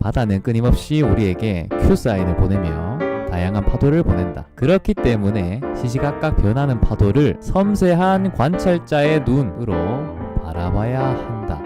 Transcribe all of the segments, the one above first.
바다는 끊임없이 우리에게 Q사인을 보내며 다양한 파도를 보낸다. 그렇기 때문에 시시각각 변하는 파도를 섬세한 관찰자의 눈으로 바라봐야 한다.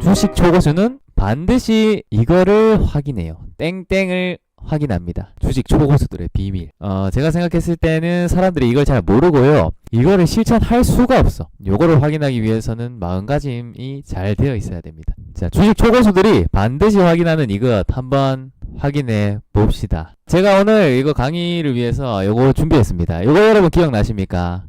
주식 초고수는 반드시 이거를 확인해요. 땡땡을 확인합니다. 주식 초고수들의 비밀. 제가 생각했을 때는 사람들이 이걸 잘 모르고요. 이거를 실천할 수가 없어. 요거를 확인하기 위해서는 마음가짐이 잘 되어 있어야 됩니다. 자, 주식 초고수들이 반드시 확인하는 이것 한번 확인해 봅시다. 제가 오늘 이거 강의를 위해서 요거 준비했습니다. 요거 여러분 기억나십니까?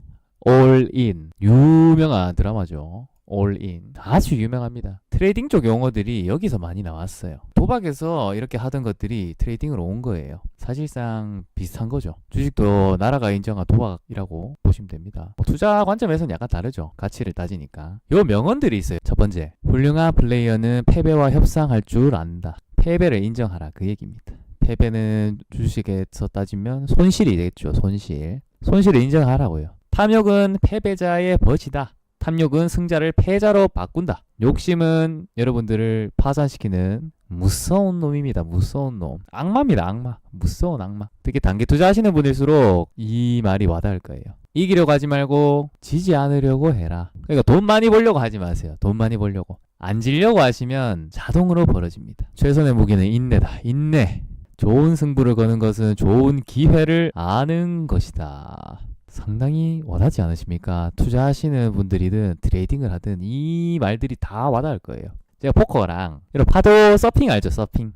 올인. 유명한 드라마죠. 올인. 아주 유명합니다. 트레이딩 쪽 용어들이 여기서 많이 나왔어요. 도박에서 이렇게 하던 것들이 트레이딩으로 온 거예요. 사실상 비슷한 거죠. 주식도 나라가 인정한 도박이라고 보시면 됩니다. 투자 관점에서는 약간 다르죠. 가치를 따지니까. 요 명언들이 있어요. 첫 번째, 훌륭한 플레이어는 패배와 협상할 줄 안다. 패배를 인정하라, 그 얘기입니다. 패배는 주식에서 따지면 손실이 되겠죠. 손실을 인정하라고요. 탐욕은 패배자의 벗이다. 탐욕은 승자를 패자로 바꾼다. 욕심은 여러분들을 파산시키는 무서운 놈입니다. 무서운 놈. 악마입니다. 악마. 무서운 악마. 특히 단기 투자하시는 분일수록 이 말이 와닿을 거예요. 이기려고 하지 말고 지지 않으려고 해라. 그러니까 돈 많이 벌려고 하지 마세요. 돈 많이 벌려고. 안 지려고 하시면 자동으로 벌어집니다. 최선의 무기는 인내다. 인내. 좋은 승부를 거는 것은 좋은 기회를 아는 것이다. 상당히 와닿지 않으십니까? 투자하시는 분들이든 트레이딩을 하든 이 말들이 다 와닿을 거예요. 제가 포커랑 이런 파도 서핑 알죠? 서핑.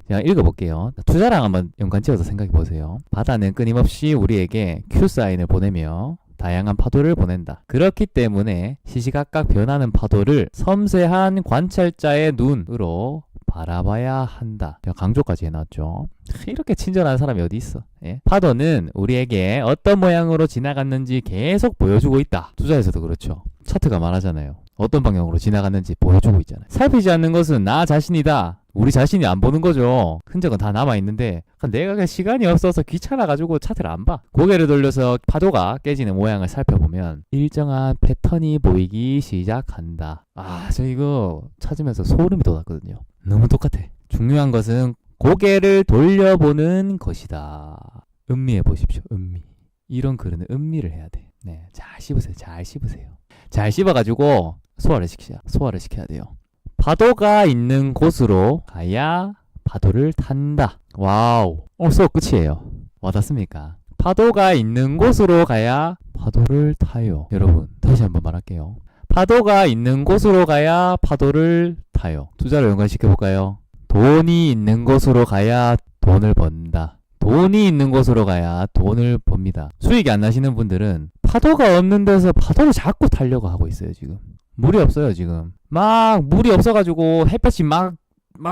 제가 읽어볼게요. 투자랑 한번 연관지어서 생각해보세요. 바다는 끊임없이 우리에게 Q사인을 보내며 다양한 파도를 보낸다. 그렇기 때문에 시시각각 변하는 파도를 섬세한 관찰자의 눈으로 바라봐야 한다. 제가 강조까지 해놨죠. 이렇게 친절한 사람이 어디 있어. 예? 파도는 우리에게 어떤 모양으로 지나갔는지 계속 보여주고 있다. 투자에서도 그렇죠. 차트가 말하잖아요. 어떤 방향으로 지나갔는지 보여주고 있잖아요. 살피지 않는 것은 나 자신이다. 우리 자신이 안 보는 거죠. 흔적은 다 남아있는데 내가 그냥 시간이 없어서 귀찮아가지고 차트를 안 봐. 고개를 돌려서 파도가 깨지는 모양을 살펴보면 일정한 패턴이 보이기 시작한다. 저 이거 찾으면서 소름이 돋았거든요. 너무 똑같아. 중요한 것은 고개를 돌려보는 것이다. 음미해 보십시오. 음미. 이런 글은 음미를 해야 돼. 네, 잘 씹으세요. 잘 씹어가지고 소화를 시켜야 돼요. 파도가 있는 곳으로 가야 파도를 탄다. 와우. 수업 끝이에요. 와닿습니까? 파도가 있는 곳으로 가야 파도를 타요. 여러분, 다시 한번 말할게요. 파도가 있는 곳으로 가야 파도를 타요. 투자를 연관시켜볼까요? 돈이 있는 곳으로 가야 돈을 번다. 돈이 있는 곳으로 가야 돈을 법니다. 수익이 안 나시는 분들은 파도가 없는 데서 파도를 자꾸 타려고 하고 있어요. 지금 물이 없어요. 지금 막 물이 없어가지고 햇볕이 막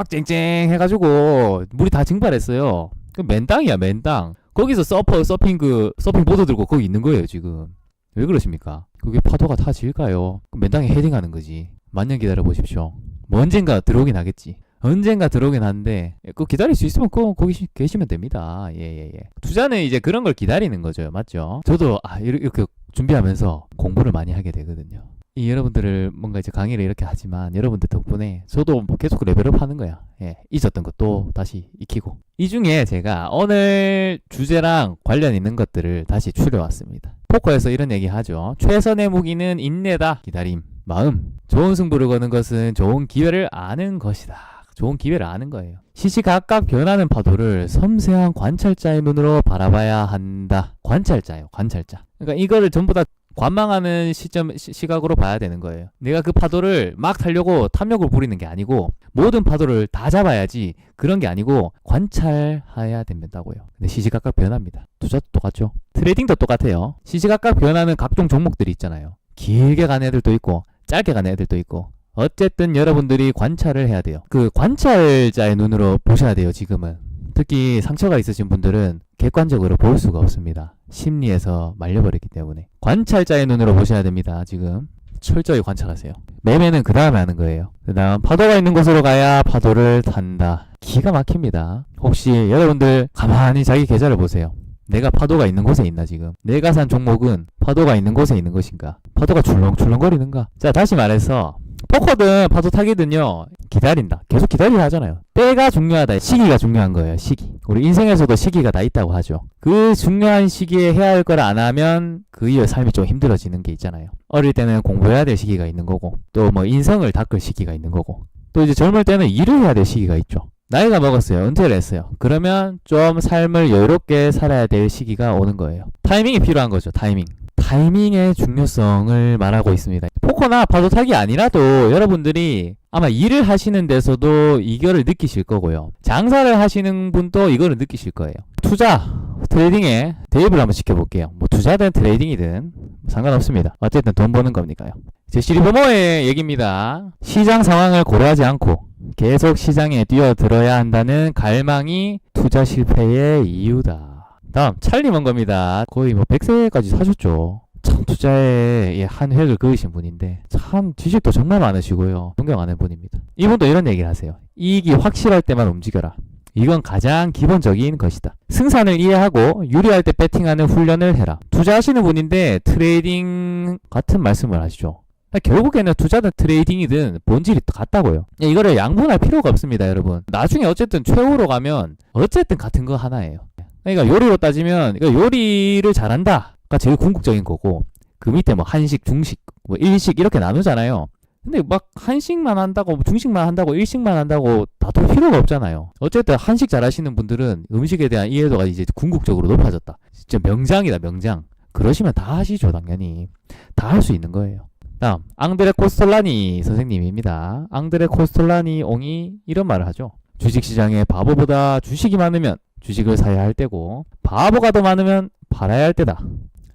쨍쨍해가지고 물이 다 증발했어요. 그 맨땅이야, 맨땅. 거기서 서핑 보드 들고 거기 있는 거예요. 지금 왜 그러십니까? 그게 파도가 타질까요? 맨땅에 헤딩하는 거지. 만년 기다려 보십시오. 뭐 언젠가 들어오긴 하겠지. 언젠가 들어오긴 하는데 그 기다릴 수 있으면 거기 계시면 됩니다. 예. 투자는 이제 그런 걸 기다리는 거죠. 맞죠? 저도 이렇게 준비하면서 공부를 많이 하게 되거든요. 여러분들을 뭔가 이제 강의를 이렇게 하지만 여러분들 덕분에 저도 뭐 계속 레벨업 하는 거야. 예, 잊었던 것도 다시 익히고. 이 중에 제가 오늘 주제랑 관련 있는 것들을 다시 추려왔습니다. 포커에서 이런 얘기 하죠. 최선의 무기는 인내다. 기다림, 마음. 좋은 승부를 거는 것은 좋은 기회를 아는 것이다. 좋은 기회를 아는 거예요. 시시각각 변하는 파도를 섬세한 관찰자의 눈으로 바라봐야 한다. 관찰자예요. 관찰자. 그러니까 이거를 전부 다 관망하는 시각으로 봐야 되는 거예요. 내가 그 파도를 막 타려고 탐욕을 부리는 게 아니고 모든 파도를 다 잡아야지, 그런 게 아니고 관찰해야 된다고요. 근데 시시각각 변합니다. 투자도 똑같죠. 트레이딩도 똑같아요. 시시각각 변하는 각종 종목들이 있잖아요. 길게 가는 애들도 있고 짧게 가는 애들도 있고. 어쨌든 여러분들이 관찰을 해야 돼요. 그 관찰자의 눈으로 보셔야 돼요. 지금은 특히 상처가 있으신 분들은 객관적으로 볼 수가 없습니다. 심리에서 말려버렸기 때문에 관찰자의 눈으로 보셔야 됩니다. 지금 철저히 관찰하세요. 매매는 그 다음에 하는 거예요. 그 다음 파도가 있는 곳으로 가야 파도를 탄다. 기가 막힙니다. 혹시 여러분들 가만히 자기 계좌를 보세요. 내가 파도가 있는 곳에 있나 지금? 내가 산 종목은 파도가 있는 곳에 있는 것인가? 파도가 출렁출렁거리는가? 자, 다시 말해서 포커든 파도 타기든요. 기다린다. 계속 기다리려 하잖아요. 때가 중요하다. 시기가 중요한 거예요. 시기. 우리 인생에서도 시기가 다 있다고 하죠. 그 중요한 시기에 해야 할 걸 안 하면 그 이후에 삶이 좀 힘들어지는 게 있잖아요. 어릴 때는 공부해야 될 시기가 있는 거고, 또 뭐 인성을 닦을 시기가 있는 거고, 또 이제 젊을 때는 일을 해야 될 시기가 있죠. 나이가 먹었어요. 은퇴를 했어요. 그러면 좀 삶을 여유롭게 살아야 될 시기가 오는 거예요. 타이밍이 필요한 거죠. 타이밍. 타이밍의 중요성을 말하고 있습니다. 포커나 파도 타기 아니라도 여러분들이 아마 일을 하시는 데서도 이거를 느끼실 거고요. 장사를 하시는 분도 이거를 느끼실 거예요. 투자, 트레이딩에 대입을 한번 시켜볼게요. 뭐 투자든 트레이딩이든 상관없습니다. 어쨌든 돈 버는 겁니까요. 제시 리버머의 얘기입니다. 시장 상황을 고려하지 않고 계속 시장에 뛰어들어야 한다는 갈망이 투자 실패의 이유다. 다음 찰리 먼겁니다. 거의 뭐 100세까지 사셨죠. 참 투자에 한 획을 그으신 분인데 참 지식도 정말 많으시고요. 존경하는 분입니다. 이분도 이런 얘기를 하세요. 이익이 확실할 때만 움직여라. 이건 가장 기본적인 것이다. 승산을 이해하고 유리할 때 배팅하는 훈련을 해라. 투자하시는 분인데 트레이딩 같은 말씀을 하시죠. 결국에는 투자든 트레이딩이든 본질이 같다고요. 이거를 양분할 필요가 없습니다, 여러분. 나중에 어쨌든 최후로 가면 어쨌든 같은 거 하나예요. 그러니까 요리로 따지면 요리를 잘한다가 제일 궁극적인 거고, 그 밑에 뭐 한식, 중식, 뭐 일식 이렇게 나누잖아요. 근데 막 한식만 한다고 중식만 한다고 일식만 한다고 다툴 필요가 없잖아요. 어쨌든 한식 잘하시는 분들은 음식에 대한 이해도가 이제 궁극적으로 높아졌다. 진짜 명장이다, 명장. 그러시면 다 하시죠, 당연히. 다 할 수 있는 거예요. 다음 앙드레 코스톨라니 선생님입니다. 앙드레 코스톨라니 옹이 이런 말을 하죠. 주식시장에 바보보다 주식이 많으면 주식을 사야 할 때고 바보가 더 많으면 팔아야 할 때다.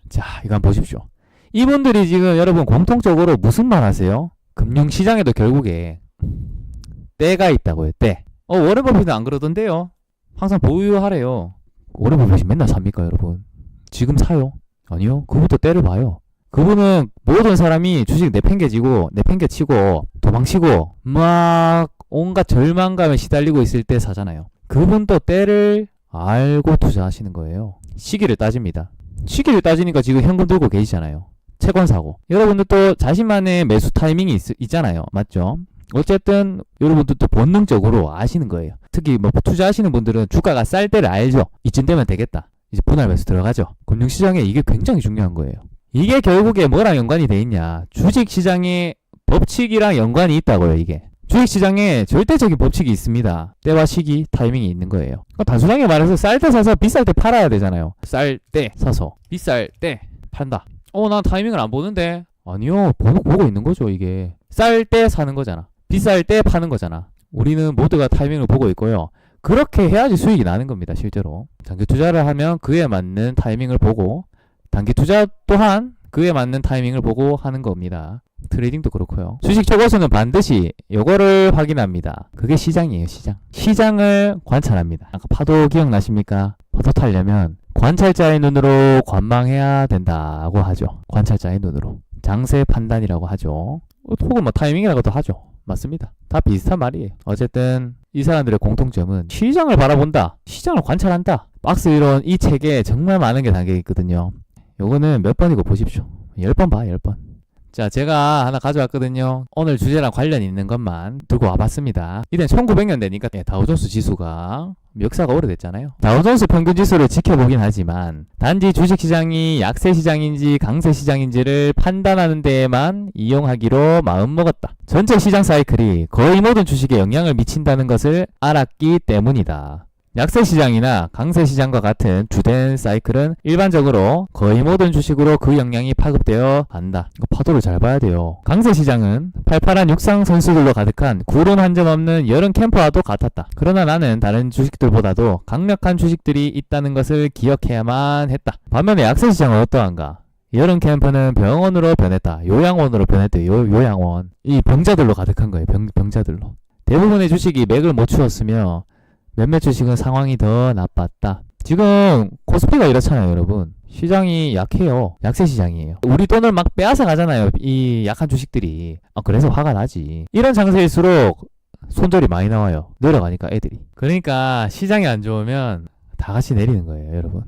자, 이거 한번 보십시오. 이분들이 지금 여러분 공통적으로 무슨 말 하세요? 금융시장에도 결국에 때가 있다고요. 때. 워렌 버핏은 안 그러던데요. 항상 보유하래요. 워렌 버핏이 맨날 삽니까, 여러분? 지금 사요? 아니요. 그부터 때를 봐요. 그분은 모든 사람이 주식 내팽개치고 도망치고 막 온갖 절망감에 시달리고 있을 때 사잖아요. 그분도 때를 알고 투자하시는 거예요. 시기를 따집니다. 시기를 따지니까 지금 현금 들고 계시잖아요. 채권 사고. 여러분들도 자신만의 매수 타이밍이 있잖아요. 맞죠? 어쨌든 여러분들도 본능적으로 아시는 거예요. 특히 뭐 투자하시는 분들은 주가가 쌀 때를 알죠. 이쯤 되면 되겠다. 이제 분할 매수 들어가죠. 금융시장에 이게 굉장히 중요한 거예요. 이게 결국에 뭐랑 연관이 돼 있냐? 주식시장의 법칙이랑 연관이 있다고요, 이게. 주식시장에 절대적인 법칙이 있습니다. 때와 시기, 타이밍이 있는 거예요. 단순하게 말해서 쌀 때 사서 비쌀 때 팔아야 되잖아요. 쌀 때 사서 비쌀 때 판다. 난 타이밍을 안 보는데. 아니요, 보고 있는 거죠, 이게. 쌀 때 사는 거잖아. 비쌀 때 파는 거잖아. 우리는 모두가 타이밍을 보고 있고요. 그렇게 해야지 수익이 나는 겁니다, 실제로. 장기 투자를 하면 그에 맞는 타이밍을 보고, 단기 투자 또한 그에 맞는 타이밍을 보고 하는 겁니다. 트레이딩도 그렇고요. 주식 초고수는 반드시 요거를 확인합니다. 그게 시장이에요, 시장. 시장을 관찰합니다. 아까 파도 기억나십니까? 파도 타려면 관찰자의 눈으로 관망해야 된다고 하죠. 관찰자의 눈으로. 장세 판단이라고 하죠. 혹은 뭐 타이밍이라고도 하죠. 맞습니다. 다 비슷한 말이에요. 어쨌든 이 사람들의 공통점은 시장을 바라본다. 시장을 관찰한다. 박스 이론 이 책에 정말 많은 게 담겨 있거든요. 요거는 몇 번이고 보십시오. 10번 봐, 10번. 자, 제가 하나 가져왔거든요. 오늘 주제랑 관련 있는 것만 들고 와봤습니다. 이땐 1900년 되니까 다우존스 지수가 역사가 오래됐잖아요. 다우존스 평균 지수를 지켜보긴 하지만 단지 주식시장이 약세시장인지 강세시장인지를 판단하는 데에만 이용하기로 마음먹었다. 전체 시장 사이클이 거의 모든 주식에 영향을 미친다는 것을 알았기 때문이다. 약세시장이나 강세시장과 같은 주된 사이클은 일반적으로 거의 모든 주식으로 그 영향이 파급되어 간다. 파도를 잘 봐야 돼요. 강세시장은 팔팔한 육상 선수들로 가득한 구름 한 점 없는 여름 캠프와도 같았다. 그러나 나는 다른 주식들보다도 강력한 주식들이 있다는 것을 기억해야만 했다. 반면에 약세시장은 어떠한가? 여름 캠프는 병원으로 변했다. 요양원으로 변했대. 요양원. 이 병자들로 가득한 거예요. 병자들로. 대부분의 주식이 맥을 못 추었으며 몇몇 주식은 상황이 더 나빴다. 지금 코스피가 이렇잖아요, 여러분. 시장이 약해요. 약세 시장이에요. 우리 돈을 막 빼앗아 가잖아요, 이 약한 주식들이. 그래서 화가 나지. 이런 장세일수록 손절이 많이 나와요. 내려가니까 애들이. 그러니까 시장이 안 좋으면 다 같이 내리는 거예요, 여러분.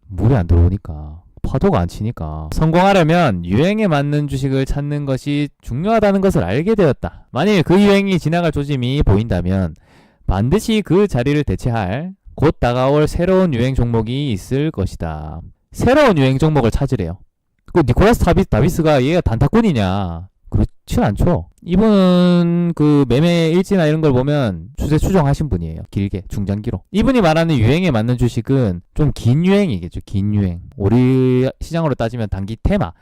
물이 안 들어오니까. 파도가 안 치니까. 성공하려면 유행에 맞는 주식을 찾는 것이 중요하다는 것을 알게 되었다. 만일 그 유행이 지나갈 조짐이 보인다면 반드시 그 자리를 대체할 곧 다가올 새로운 유행 종목이 있을 것이다. 새로운 유행 종목을 찾으래요. 그 니콜라스 다비스가 얘가 단타꾼이냐? 그렇지 않죠. 이분은 그 매매 일지나 이런 걸 보면 추세 추정하신 분이에요. 길게 중장기로. 이분이 말하는 유행에 맞는 주식은 좀 긴 유행이겠죠. 긴 유행. 우리 시장으로 따지면 단기 테마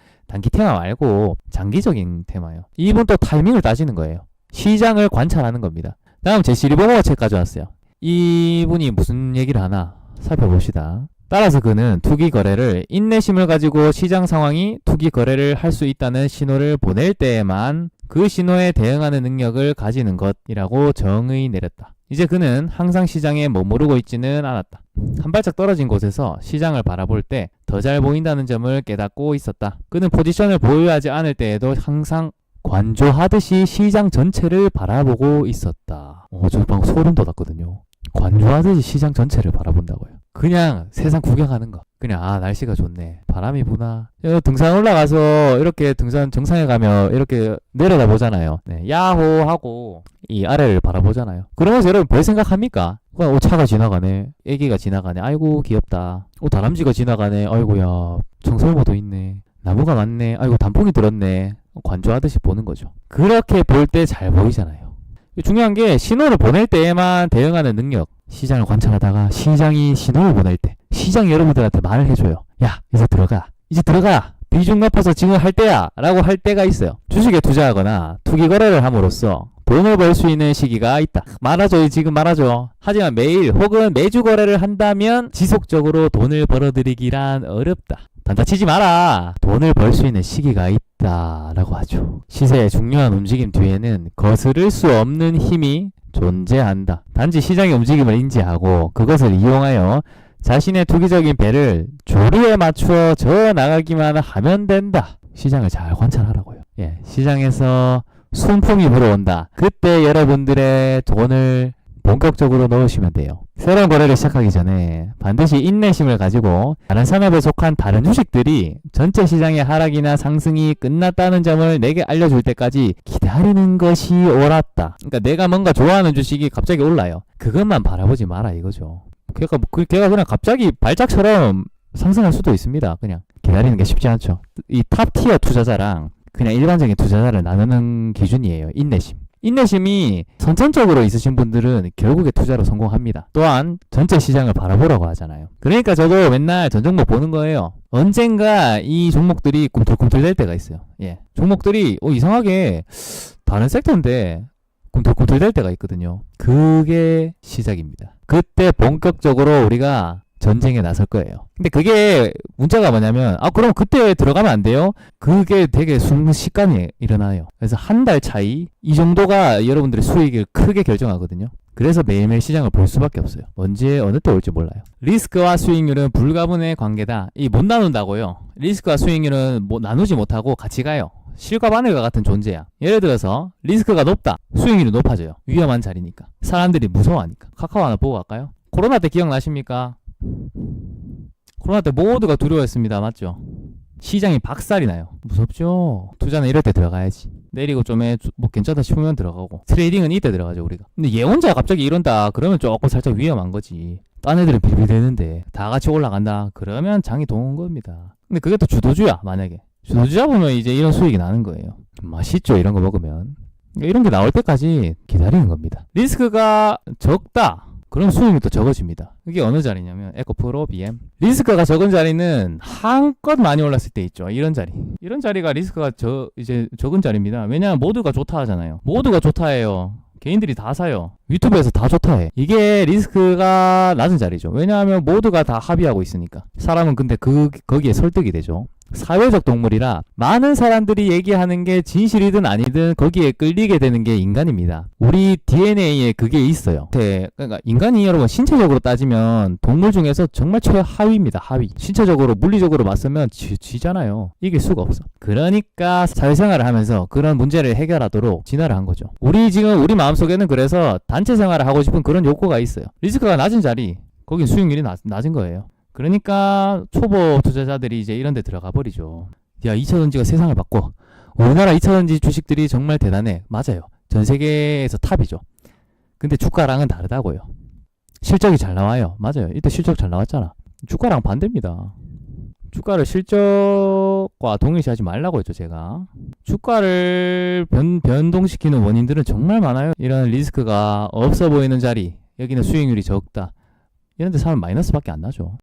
말고 장기적인 테마예요. 이분 또 타이밍을 따지는 거예요. 시장을 관찰하는 겁니다. 다음 제시 리버머가 책 가져왔어요. 이분이 무슨 얘기를 하나 살펴봅시다. 따라서 그는 투기 거래를 인내심을 가지고 시장 상황이 투기 거래를 할 수 있다는 신호를 보낼 때에만 그 신호에 대응하는 능력을 가지는 것이라고 정의 내렸다. 이제 그는 항상 시장에 머무르고 있지는 않았다. 한 발짝 떨어진 곳에서 시장을 바라볼 때 더 잘 보인다는 점을 깨닫고 있었다. 그는 포지션을 보유하지 않을 때에도 항상 관조하듯이 시장 전체를 바라보고 있었다. 저 방금 소름 돋았거든요. 관조하듯이 시장 전체를 바라본다고요. 그냥 세상 구경하는 거. 그냥 날씨가 좋네. 바람이 부나. 등산 올라가서 이렇게 등산 정상에 가면 이렇게 내려다 보잖아요. 네, 야호 하고 이 아래를 바라보잖아요. 그러면서 여러분 별 생각합니까? 그냥 차가 지나가네. 애기가 지나가네. 아이고 귀엽다. 다람쥐가 지나가네. 아이고야 청설모도 있네. 나무가 많네. 아이고 단풍이 들었네. 관조하듯이 보는 거죠. 그렇게 볼 때 잘 보이잖아요. 중요한 게 신호를 보낼 때에만 대응하는 능력. 시장을 관찰하다가 시장이 신호를 보낼 때 시장이 여러분들한테 말을 해줘요. 야 이제 들어가 비중 높아서 지금 할 때야 라고 할 때가 있어요. 주식에 투자하거나 투기 거래를 함으로써 돈을 벌 수 있는 시기가 있다. 말하죠. 지금 말하죠. 하지만 매일 혹은 매주 거래를 한다면 지속적으로 돈을 벌어들이기란 어렵다. 단타치지 마라. 돈을 벌 수 있는 시기가 있다 라고 하죠. 시세의 중요한 움직임 뒤에는 거스를 수 없는 힘이 존재한다. 단지 시장의 움직임을 인지하고 그것을 이용하여 자신의 투기적인 배를 조류에 맞추어 저어 나가기만 하면 된다. 시장을 잘 관찰하라고요. 시장에서 순풍이 불어온다. 그때 여러분들의 돈을 본격적으로 넣으시면 돼요. 새로운 거래를 시작하기 전에 반드시 인내심을 가지고 다른 산업에 속한 다른 주식들이 전체 시장의 하락이나 상승이 끝났다는 점을 내게 알려줄 때까지 기다리는 것이 옳았다. 그러니까 내가 뭔가 좋아하는 주식이 갑자기 올라요. 그것만 바라보지 마라 이거죠. 걔가 그냥 갑자기 발작처럼 상승할 수도 있습니다. 그냥 기다리는 게 쉽지 않죠. 이 탑티어 투자자랑 그냥 일반적인 투자자를 나누는 기준이에요. 인내심이 선천적으로 있으신 분들은 결국에 투자로 성공합니다. 또한 전체 시장을 바라보라고 하잖아요. 그러니까 저도 맨날 전 종목 보는 거예요. 언젠가 이 종목들이 꿈틀꿈틀 될 때가 있어요. 종목들이 이상하게 다른 섹터인데 꿈틀꿈틀 될 때가 있거든요. 그게 시작입니다. 그때 본격적으로 우리가 전쟁에 나설 거예요. 근데 그게 문제가 뭐냐면 그럼 그때 들어가면 안 돼요? 그게 되게 순식간에 일어나요. 그래서 한 달 차이 이 정도가 여러분들의 수익을 크게 결정하거든요. 그래서 매일매일 시장을 볼 수밖에 없어요. 언제 어느 때 올지 몰라요. 리스크와 수익률은 불가분의 관계다. 못 나눈다고요. 리스크와 수익률은 나누지 못하고 같이 가요. 실과 바늘과 같은 존재야. 예를 들어서 리스크가 높다. 수익률이 높아져요. 위험한 자리니까. 사람들이 무서워하니까. 카카오 하나 보고 갈까요? 코로나 때 기억나십니까? 코로나 때 모두가 두려워했습니다. 맞죠? 시장이 박살이 나요. 무섭죠? 투자는 이럴 때 들어가야지. 내리고 좀 괜찮다 싶으면 들어가고. 트레이딩은 이때 들어가죠 우리가. 근데 얘 혼자 갑자기 이런다 그러면 조금 살짝 위험한 거지. 딴 애들은 빌빌대는데 다 같이 올라간다 그러면 장이 도는 겁니다. 근데 그게 또 주도주야. 만약에 주도주 잡으면 이제 이런 수익이 나는 거예요. 맛있죠 이런 거 먹으면. 이런 게 나올 때까지 기다리는 겁니다. 리스크가 적다. 그럼 수익이 또 적어집니다. 이게 어느 자리냐면 에코프로 BM. 리스크가 적은 자리는 한껏 많이 올랐을 때 있죠. 이런 자리. 이런 자리가 리스크가 이제 적은 자리입니다. 왜냐하면 모두가 좋다 하잖아요. 모두가 좋다 해요. 개인들이 다 사요. 유튜브에서 다 좋다 해. 이게 리스크가 낮은 자리죠. 왜냐하면 모두가 다 합의하고 있으니까. 사람은 근데 거기에 설득이 되죠. 사회적 동물이라 많은 사람들이 얘기하는 게 진실이든 아니든 거기에 끌리게 되는 게 인간입니다. 우리 DNA에 그게 있어요. 그러니까 인간이 여러분 신체적으로 따지면 동물 중에서 정말 최하위입니다. 하위. 신체적으로 물리적으로 맞서면 지잖아요. 이길 수가 없어. 그러니까 사회생활을 하면서 그런 문제를 해결하도록 진화를 한 거죠. 우리 마음속에는 그래서 단체 생활을 하고 싶은 그런 욕구가 있어요. 리스크가 낮은 자리 거긴 수익률이 낮은 거예요. 그러니까 초보 투자자들이 이제 이런 데 들어가 버리죠. 야, 2차전지가 세상을 바꿔. 우리나라 2차전지 주식들이 정말 대단해. 맞아요. 전 세계에서 탑이죠. 근데 주가랑은 다르다고요. 실적이 잘 나와요. 맞아요. 이때 실적 잘 나왔잖아. 주가랑 반대입니다. 주가를 실적과 동일시하지 말라고 했죠, 제가. 주가를 변동시키는 원인들은 정말 많아요. 이런 리스크가 없어 보이는 자리, 여기는 수익률이 적다. 이런 데 사면 마이너스밖에 안 나죠.